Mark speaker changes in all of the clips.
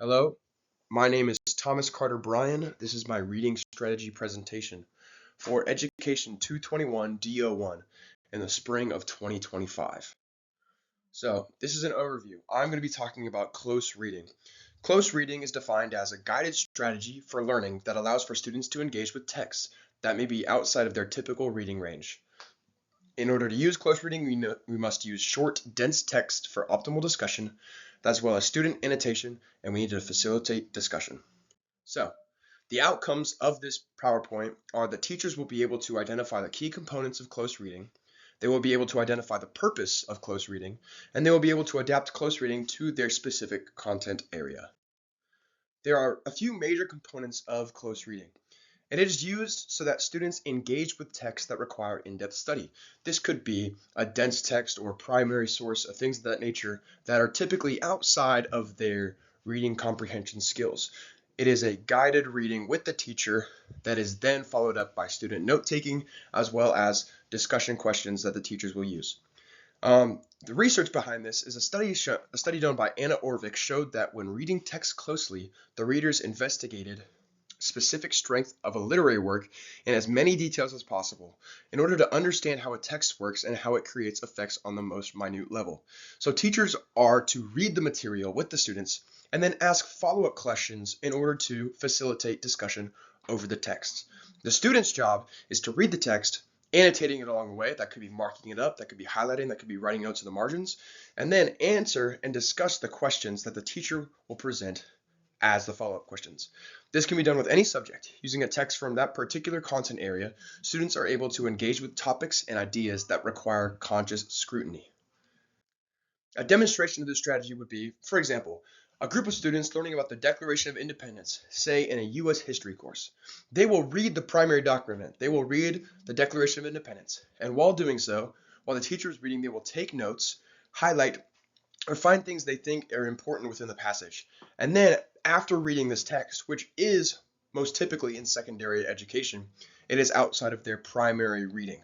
Speaker 1: Hello, my name is Thomas Carter Bryan. This is my reading strategy presentation for Education 221 DO1 in the spring of 2025. So, this is an overview. I'm going to be talking about close reading. Close reading is defined as a guided strategy for learning that allows for students to engage with texts that may be outside of their typical reading range. In order to use close reading, we must use short, dense text for optimal discussion, as well as student annotation, and we need to facilitate discussion. So, the outcomes of this PowerPoint are that teachers will be able to identify the key components of close reading, they will be able to identify the purpose of close reading, and they will be able to adapt close reading to their specific content area. There are a few major components of close reading. And it is used so that students engage with texts that require in-depth study. This could be a dense text or primary source of things of that nature that are typically outside of their reading comprehension skills. It is a guided reading with the teacher that is then followed up by student note-taking as well as discussion questions that the teachers will use. The research behind this is a study done by Anna Orvik showed that when reading text closely, the readers investigated specific strength of a literary work in as many details as possible in order to understand how a text works and how it creates effects on the most minute level. So teachers are to read the material with the students and then ask follow-up questions in order to facilitate discussion over the text. The student's job is to read the text, annotating it along the way. That could be marking it up, that could be highlighting, that could be writing notes in the margins, and then answer and discuss the questions that the teacher will present as the follow-up questions. This can be done with any subject. Using a text from that particular content area, students are able to engage with topics and ideas that require conscious scrutiny. A demonstration of this strategy would be, for example, a group of students learning about the Declaration of Independence, say in a U.S. history course. They will read the primary document. They will read the Declaration of Independence. And while doing so, while the teacher is reading, they will take notes, highlight, or find things they think are important within the passage. And then after reading this text, which is most typically in secondary education, it is outside of their primary reading.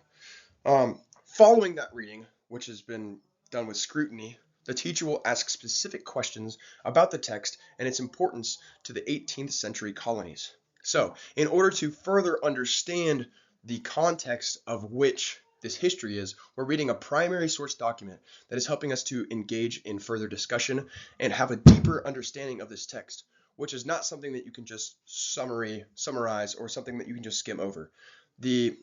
Speaker 1: Following that reading, which has been done with scrutiny, the teacher will ask specific questions about the text and its importance to the 18th century colonies. So, in order to further understand the context of which this history is, we're reading a primary source document that is helping us to engage in further discussion and have a deeper understanding of this text, which is not something that you can just summarize or something that you can just skim over. The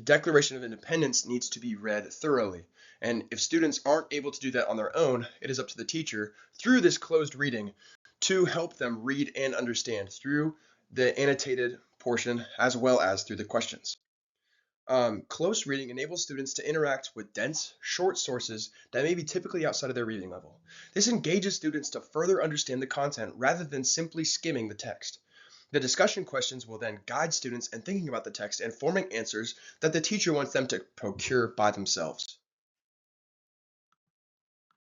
Speaker 1: Declaration of Independence needs to be read thoroughly, and if students aren't able to do that on their own, it is up to the teacher through this closed reading to help them read and understand through the annotated portion as well as through the questions. Close reading enables students to interact with dense, short sources that may be typically outside of their reading level. This engages students to further understand the content rather than simply skimming the text. The discussion questions will then guide students in thinking about the text and forming answers that the teacher wants them to procure by themselves.